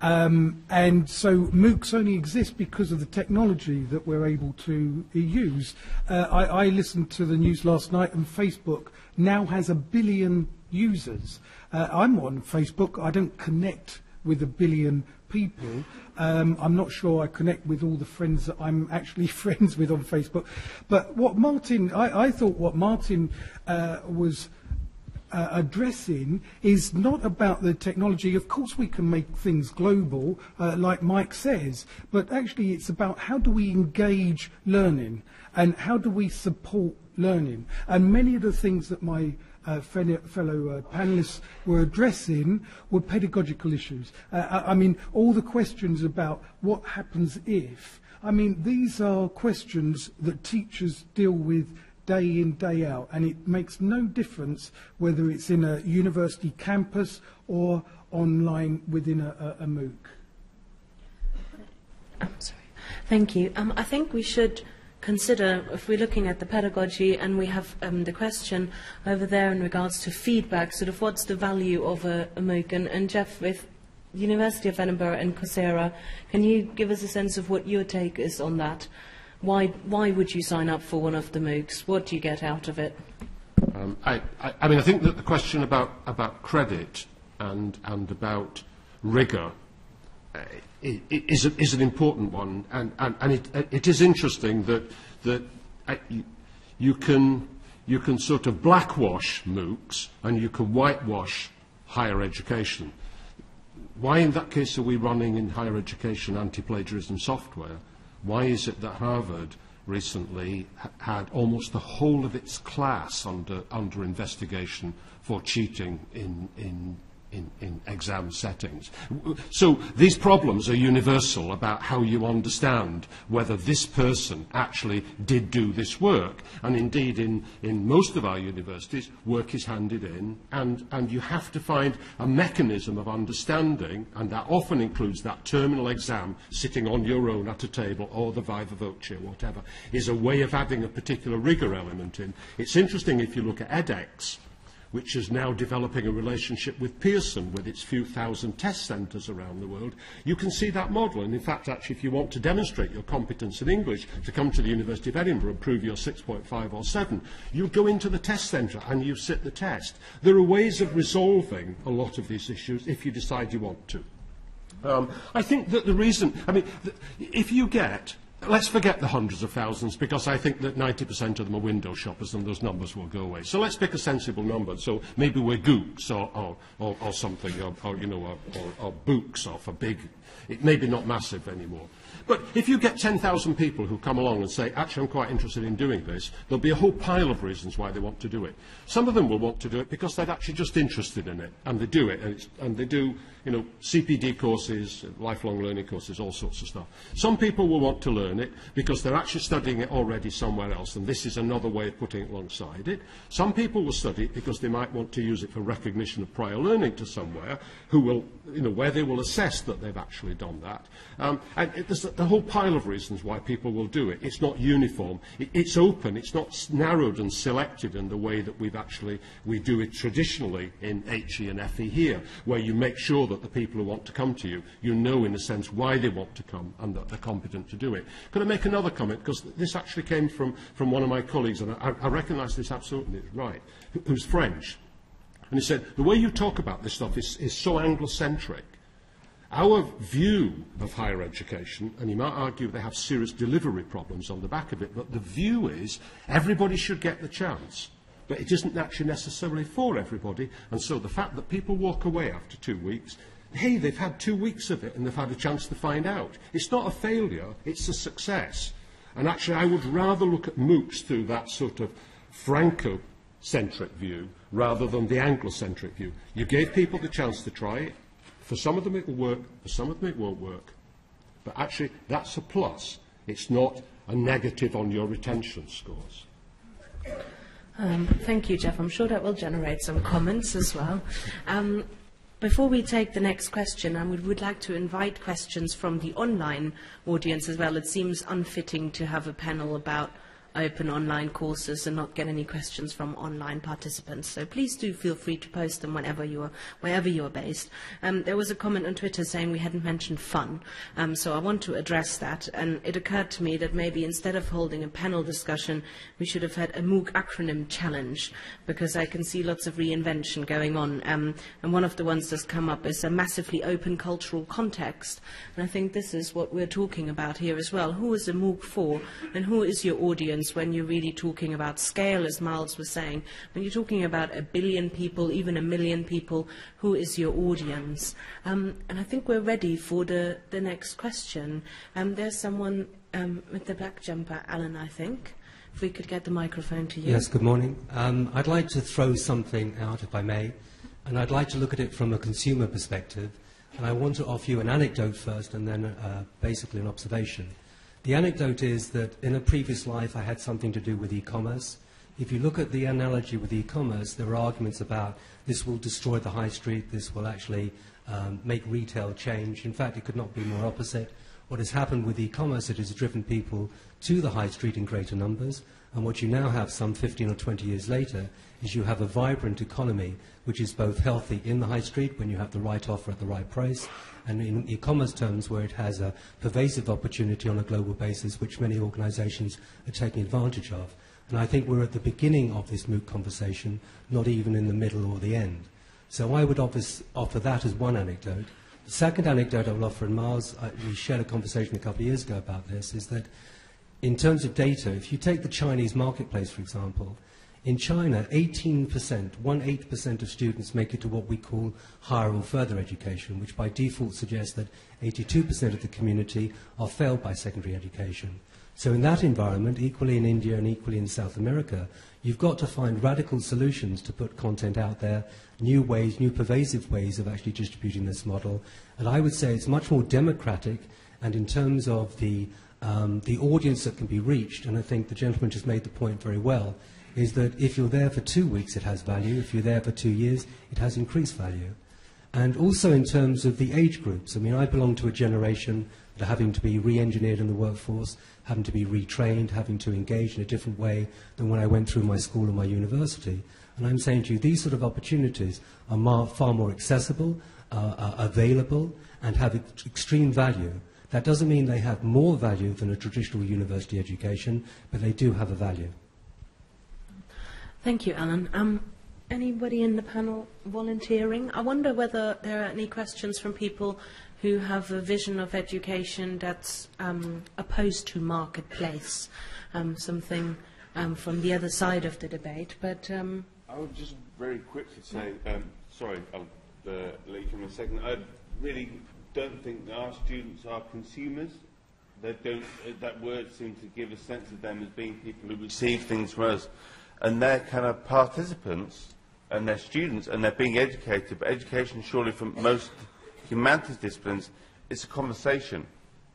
And so Moocs only exist because of the technology that we're able to use. I listened to the news last night, and Facebook now has 1 billion users. I'm on Facebook. I don't connect with 1 billion people. I'm not sure I connect with all the friends that I'm actually friends with on Facebook. But what Martin, I thought what Martin was addressing is not about the technology. Of course we can make things global, like Mike says, but actually it's about how do we engage learning and how do we support learning. And many of the things that my fellow panellists were addressing were pedagogical issues. I mean, all the questions about what happens if. I mean, these are questions that teachers deal with day in, day out, and it makes no difference whether it's in a university campus or online within a Mooc. I'm sorry. Thank you. I think we should consider, if we're looking at the pedagogy, and we have the question over there in regards to feedback, sort of what's the value of a Mooc? And Jeff, with University of Edinburgh and Coursera, can you give us a sense of what your take is on that? Why would you sign up for one of the Moocs? What do you get out of it? I mean, I think that the question about credit and about rigour is an important one, and it is interesting that you can sort of blackwash Moocs and you can whitewash higher education. Why in that case are we running in higher education anti-plagiarism software? Why is it that Harvard recently had almost the whole of its class under investigation for cheating in exam settings? So these problems are universal about how you understand whether this person actually did do this work. And indeed, in most of our universities, work is handed in, and you have to find a mechanism of understanding, and that often includes that terminal exam sitting on your own at a table, or the viva voce, or whatever, is a way of adding a particular rigour element in. It's interesting if you look at edX, which is now developing a relationship with Pearson, with its few thousand test centres around the world. You can see that model, and in fact, actually, if you want to demonstrate your competence in English to come to the University of Edinburgh and prove you're 6.5 or 7, you go into the test centre and you sit the test. There are ways of resolving a lot of these issues if you decide you want to. I think that the reason, I mean, if you get, let's forget the hundreds of thousands, because I think that 90% of them are window shoppers and those numbers will go away. So let's pick a sensible number. So maybe we're Goocs or something, or Boocs, or for big. It may be not massive anymore. But if you get 10,000 people who come along and say, actually, I'm quite interested in doing this, there'll be a whole pile of reasons why they want to do it. Some of them will want to do it because they're actually just interested in it, and they do it, and they do, CPD courses, lifelong learning courses, all sorts of stuff. Some people will want to learn it because they're actually studying it already somewhere else, and this is another way of putting it alongside it. Some people will study it because they might want to use it for recognition of prior learning to somewhere, who will, where they will assess that they've actually done that. And there's a whole pile of reasons why people will do it. It's not uniform. It's open. It's not narrowed and selected in the way that we do it traditionally in HE and FE here, where you make sure that the people who want to come to you, in a sense why they want to come and that they're competent to do it. Could I make another comment? Because this actually came from one of my colleagues, and I recognise this absolutely right, who's French. And he said, the way you talk about this stuff is so Anglocentric. Our view of higher education, and you might argue they have serious delivery problems on the back of it, but the view is everybody should get the chance. But it isn't actually necessarily for everybody, and so the fact that people walk away after 2 weeks, hey, they've had 2 weeks of it and they've had a chance to find out. It's not a failure, it's a success. And actually I would rather look at Moocs through that sort of Franco-centric view rather than the Anglo-centric view. You gave people the chance to try it. For some of them it will work, for some of them it won't work. But actually, that's a plus. It's not a negative on your retention scores. Thank you, Jeff. I'm sure that will generate some comments as well. Before we take the next question, we would like to invite questions from the online audience as well. It seems unfitting to have a panel about open online courses and not get any questions from online participants. So please do feel free to post them wherever you are based. There was a comment on Twitter saying we hadn't mentioned fun, so I want to address that. And it occurred to me that maybe instead of holding a panel discussion, we should have had a Mooc acronym challenge, because I can see lots of reinvention going on. And one of the ones that's come up is a massively open cultural context. And I think this is what we're talking about here as well. Who is a Mooc for, and who is your audience when you're really talking about scale, as Miles was saying? When you're talking about 1 billion people, even 1 million people, who is your audience? And I think we're ready for the next question. There's someone with the black jumper, Alan, I think. If we could get the microphone to you. Yes, good morning. I'd like to throw something out, if I may, and I'd like to look at it from a consumer perspective. And I want to offer you an anecdote first and then basically an observation. The anecdote is that in a previous life I had something to do with e-commerce. If you look at the analogy with e-commerce, there are arguments about this will destroy the high street, this will actually make retail change. In fact, it could not be more opposite. What has happened with e-commerce, it has driven people to the high street in greater numbers. And what you now have some 15 or 20 years later is you have a vibrant economy which is both healthy in the high street when you have the right offer at the right price, and in e-commerce terms where it has a pervasive opportunity on a global basis which many organisations are taking advantage of. And I think we're at the beginning of this Mooc conversation, not even in the middle or the end. So I would offer that as one anecdote. The second anecdote I will offer, and Miles, we shared a conversation a couple of years ago about this, is that in terms of data, if you take the Chinese marketplace, for example, in China, 18% of students make it to what we call higher or further education, which by default suggests that 82% of the community are failed by secondary education. So in that environment, equally in India and equally in South America, you've got to find radical solutions to put content out there, new ways, new pervasive ways of actually distributing this model. And I would say it's much more democratic, and in terms of the audience that can be reached, and I think the gentleman just made the point very well, is that if you're there for 2 weeks, it has value. If you're there for 2 years, it has increased value. And also in terms of the age groups. I mean, I belong to a generation that are having to be re-engineered in the workforce, having to be retrained, having to engage in a different way than when I went through my school and my university. And I'm saying to you, these sort of opportunities are far more accessible, available, and have extreme value. That doesn't mean they have more value than a traditional university education, but they do have a value. Thank you, Alan. Anybody in the panel volunteering? I wonder whether there are any questions from people who have a vision of education that's opposed to marketplace, something from the other side of the debate. But I would just very quickly say, sorry, I'll let you come in a second. I really don't think our students are consumers. They don't. That word seems to give a sense of them as being people who receive things from us, and they're kind of participants, and they're students, and they're being educated. But education, surely, from most humanities disciplines, it's a conversation,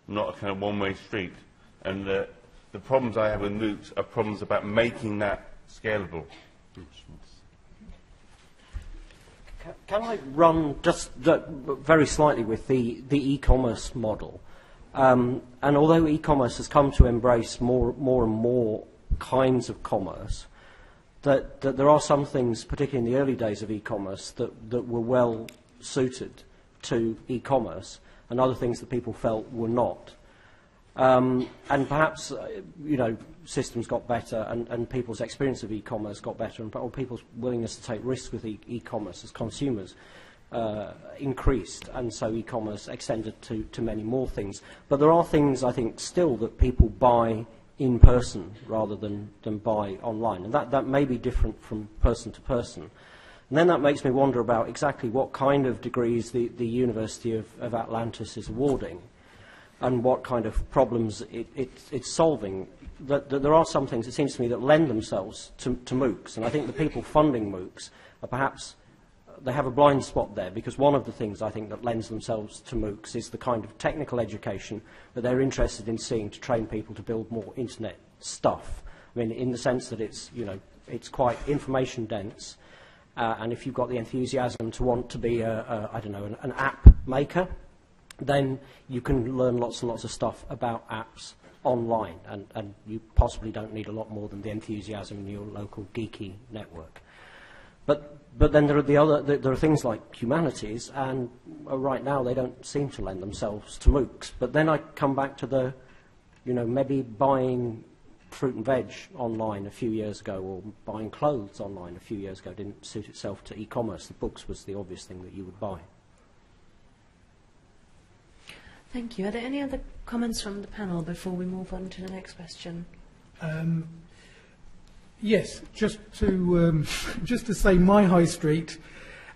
not a kind of one-way street. And the problems I have with Moocs are problems about making that scalable. Can I run just very slightly with the e-commerce model? And although e-commerce has come to embrace more and more kinds of commerce, that there are some things, particularly in the early days of e-commerce, that were well suited to e-commerce, and other things that people felt were not. And perhaps, systems got better, and people's experience of e-commerce got better, and people's willingness to take risks with e-commerce as consumers increased, and so e-commerce extended to many more things. But there are things, I think, still that people buy in person rather than buy online, and that may be different from person to person. And then that makes me wonder about exactly what kind of degrees the University of Atlantis is awarding, and what kind of problems it's solving. That there are some things, it seems to me, that lend themselves to Moocs, and I think the people funding Moocs are perhaps, they have a blind spot there, because one of the things I think that lends themselves to Moocs is the kind of technical education that they're interested in seeing to train people to build more internet stuff. I mean, in the sense that it's quite information dense, and if you've got the enthusiasm to want to be an app maker, then you can learn lots and lots of stuff about apps online, and you possibly don't need a lot more than the enthusiasm in your local geeky network. But then there are things like humanities, and right now they don't seem to lend themselves to Moocs. But then I come back to maybe buying fruit and veg online a few years ago, or buying clothes online a few years ago didn't suit itself to e-commerce. The books was the obvious thing that you would buy. Thank you. Are there any other comments from the panel before we move on to the next question? Yes, just to say, my high street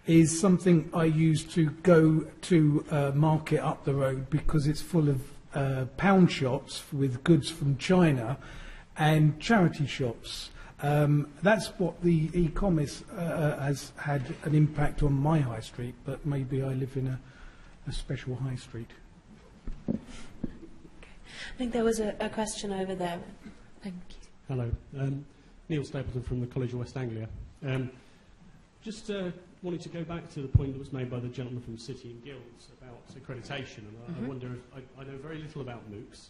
is something I use to go to market up the road, because it's full of pound shops with goods from China and charity shops. That's what the e-commerce has had an impact on my high street, but maybe I live in a special high street. Okay. I think there was a question over there. Thank you. Hello. Neil Stapleton from the College of West Anglia. Just wanted to go back to the point that was made by the gentleman from City and Guilds about accreditation. And I wonder if I know very little about Moocs.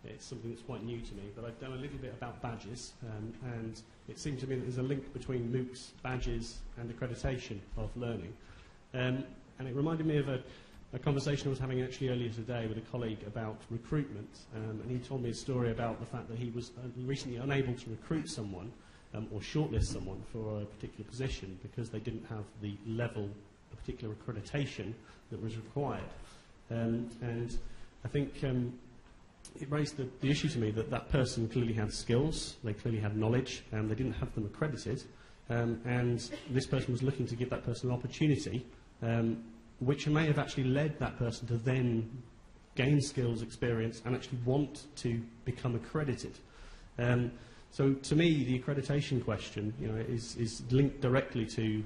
It's something that's quite new to me, but I've done a little bit about badges, and it seemed to me that there's a link between Moocs, badges, and accreditation of learning. And it reminded me of a conversation I was having actually earlier today with a colleague about recruitment, and he told me a story about the fact that he was recently unable to recruit someone or shortlist someone for a particular position because they didn't have the level, a particular accreditation that was required. And I think it raised the issue to me that that person clearly had skills, they clearly had knowledge, and they didn't have them accredited. And this person was looking to give that person an opportunity, which may have actually led that person to then gain skills, experience, and actually want to become accredited. So to me, the accreditation question, is linked directly to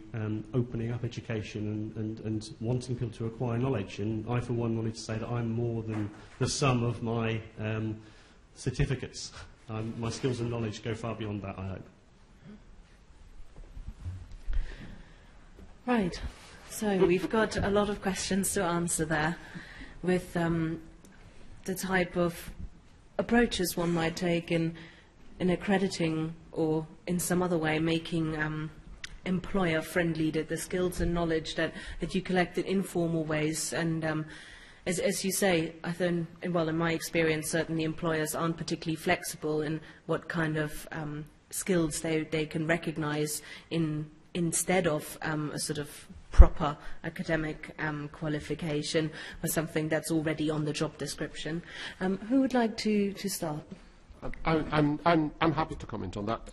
opening up education and wanting people to acquire knowledge. And I, for one, wanted to say that I'm more than the sum of my certificates. My skills and knowledge go far beyond that, I hope. Right. So we've got a lot of questions to answer there, with the type of approaches one might take in accrediting or in some other way making employer-friendly, the skills and knowledge that you collect in informal ways. And as you say, I think, well, in my experience, certainly employers aren't particularly flexible in what kind of skills they can recognise instead of a sort of proper academic qualification or something that's already on the job description. Who would like to start? I'm happy to comment on that.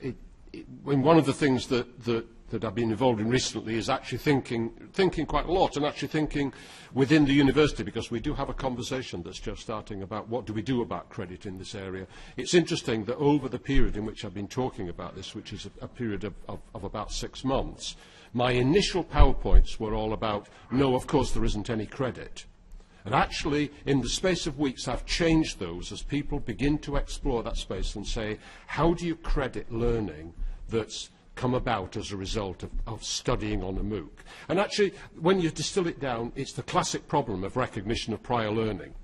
One of the things that I've been involved in recently is actually thinking quite a lot, and actually thinking within the university, because we do have a conversation that's just starting about what do we do about credit in this area. It's interesting that over the period in which I've been talking about this, which is a period of about 6 months, my initial PowerPoints were all about, no, of course there isn't any credit. And actually, in the space of weeks, I've changed those as people begin to explore that space and say, how do you credit learning that's come about as a result of studying on a Mooc? And actually, when you distill it down, it's the classic problem of recognition of prior learning.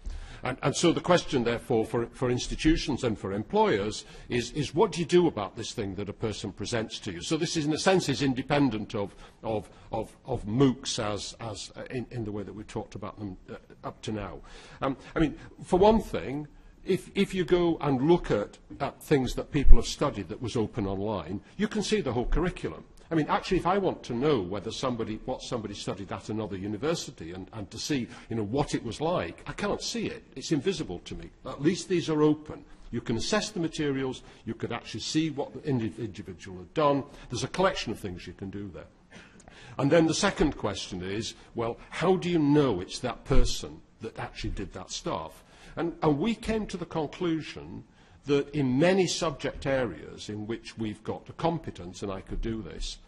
And so the question, therefore, for institutions and for employers is what do you do about this thing that a person presents to you? So this, is, in a sense, is independent of Moocs as in the way that we've talked about them up to now. I mean, for one thing, if you go and look at things that people have studied that was open online, you can see the whole curriculum. I mean, actually, if I want to know what somebody studied at another university and to see, what it was like, I can't see it. It's invisible to me. At least these are open. You can assess the materials. You could actually see what the individual had done. There's a collection of things you can do there. And then the second question is, well, how do you know it's that person that actually did that stuff? And we came to the conclusion that in many subject areas in which we've got a competence, and I could do this,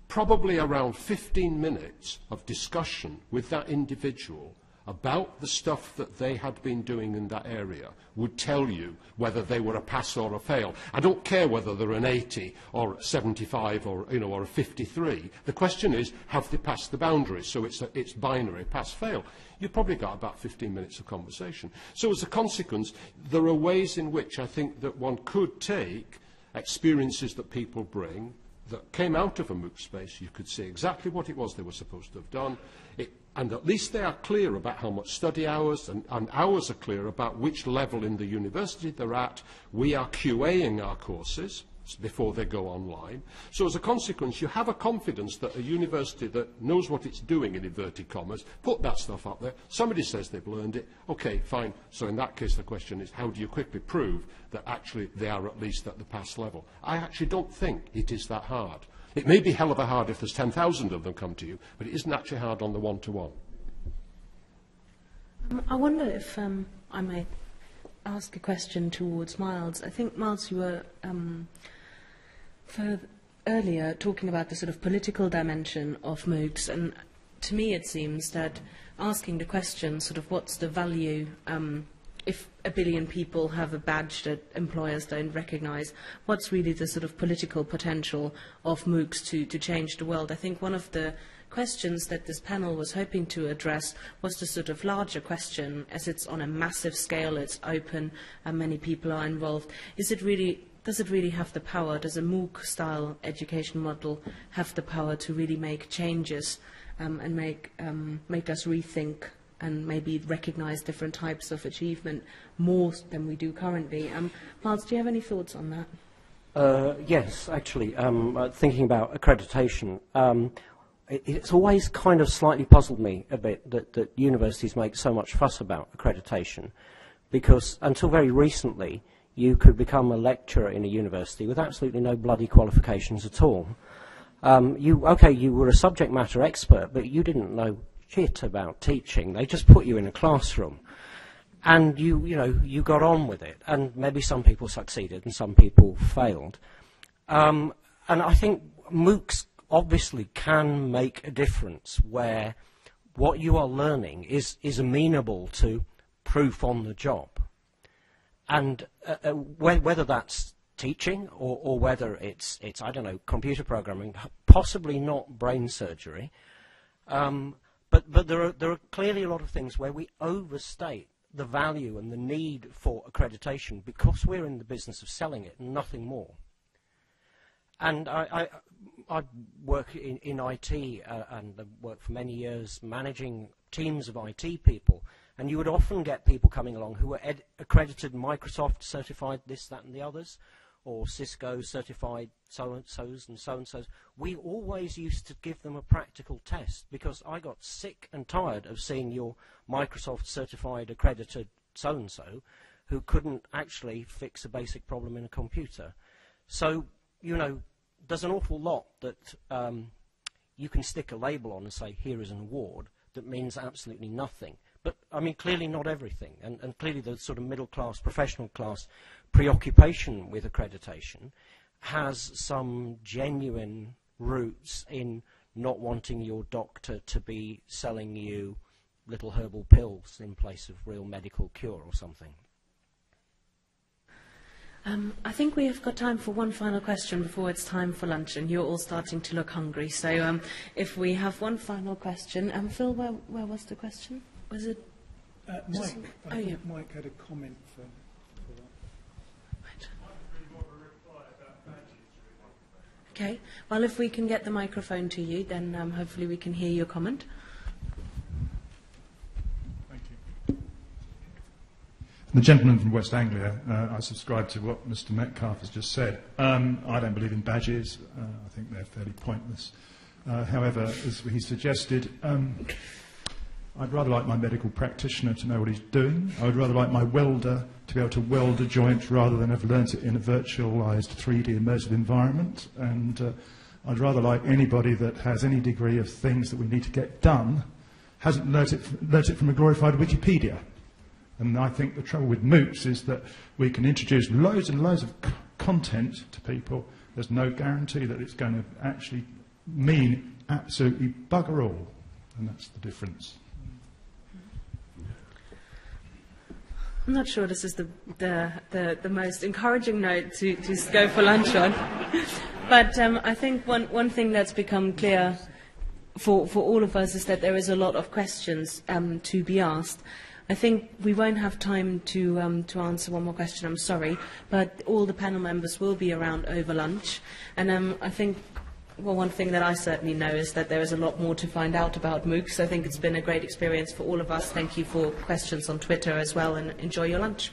probably around 15 minutes of discussion with that individual about the stuff that they had been doing in that area would tell you whether they were a pass or a fail. I don't care whether they're an 80 or 75 or, or a 53. The question is, have they passed the boundaries? So it's binary, pass-fail. You've probably got about 15 minutes of conversation. So as a consequence, there are ways in which I think that one could take experiences that people bring that came out of a Mooc space. You could see exactly what it was they were supposed to have done. And at least they are clear about how much study hours, and ours are clear about which level in the university they're at. We are QAing our courses before they go online. So as a consequence, you have a confidence that a university that knows what it's doing, in inverted commas, put that stuff up there. Somebody says they've learned it. OK, fine. So in that case, the question is, how do you quickly prove that actually they are at least at the pass level? I actually don't think it is that hard. It may be hell of a hard if there's 10,000 of them come to you, but it isn't actually hard on the one-to-one. I wonder if I might ask a question towards Miles. I think, Miles, you were earlier talking about the sort of political dimension of Moocs, and to me it seems that asking the question, sort of what's the value if a billion people have a badge that employers don't recognise, what's really the sort of political potential of Moocs to change the world? I think one of the questions that this panel was hoping to address was the sort of larger question, as it's on a massive scale, it's open, and many people are involved. Does it really have the power? Does a Mooc-style education model have the power to really make changes and make us rethink and maybe recognise different types of achievement more than we do currently? Miles, do you have any thoughts on that? Yes, actually, thinking about accreditation, it's always kind of slightly puzzled me a bit that universities make so much fuss about accreditation, because until very recently you could become a lecturer in a university with absolutely no bloody qualifications at all. You were a subject matter expert, but you didn't know shit about teaching. They just put you in a classroom, and you got on with it. And maybe some people succeeded and some people failed. And I think Moocs obviously can make a difference where what you are learning is amenable to proof on the job. And whether that's teaching or whether it's I don't know, computer programming, possibly not brain surgery. But there are clearly a lot of things where we overstate the value and the need for accreditation because we're in the business of selling it and nothing more. And I work in IT and I've worked for many years managing teams of IT people, and you would often get people coming along who were accredited Microsoft certified this, that and the others, or Cisco certified so-and-sos and so-and-sos. We always used to give them a practical test because I got sick and tired of seeing your Microsoft certified accredited so-and-so who couldn't actually fix a basic problem in a computer. So, there's an awful lot that you can stick a label on and say, here is an award, that means absolutely nothing. But, I mean, clearly not everything. And clearly the sort of middle class, professional class preoccupation with accreditation has some genuine roots in not wanting your doctor to be selling you little herbal pills in place of real medical cure or something. I think we have got time for one final question before it's time for lunch, and you're all starting to look hungry. So if we have one final question. Phil, where was the question? Was it? Mike. I think Mike had a comment for that. Right. Okay. Well, if we can get the microphone to you, then hopefully we can hear your comment. The gentleman from West Anglia, I subscribe to what Mr. Metcalfe has just said. I don't believe in badges. I think they're fairly pointless. However, as he suggested, I'd rather like my medical practitioner to know what he's doing. I would rather like my welder to be able to weld a joint rather than have learnt it in a virtualised 3D immersive environment. And I'd rather like anybody that has any degree of things that we need to get done hasn't learnt it from a glorified Wikipedia. And I think the trouble with Moocs is that we can introduce loads and loads of content to people. There's no guarantee that it's going to actually mean absolutely bugger all. And that's the difference. I'm not sure this is the most encouraging note to go for lunch on. But I think one thing that's become clear for all of us is that there is a lot of questions to be asked. I think we won't have time to answer one more question, I'm sorry, but all the panel members will be around over lunch. And I think, well, one thing that I certainly know is that there is a lot more to find out about Moocs. I think it's been a great experience for all of us. Thank you for questions on Twitter as well, and enjoy your lunch.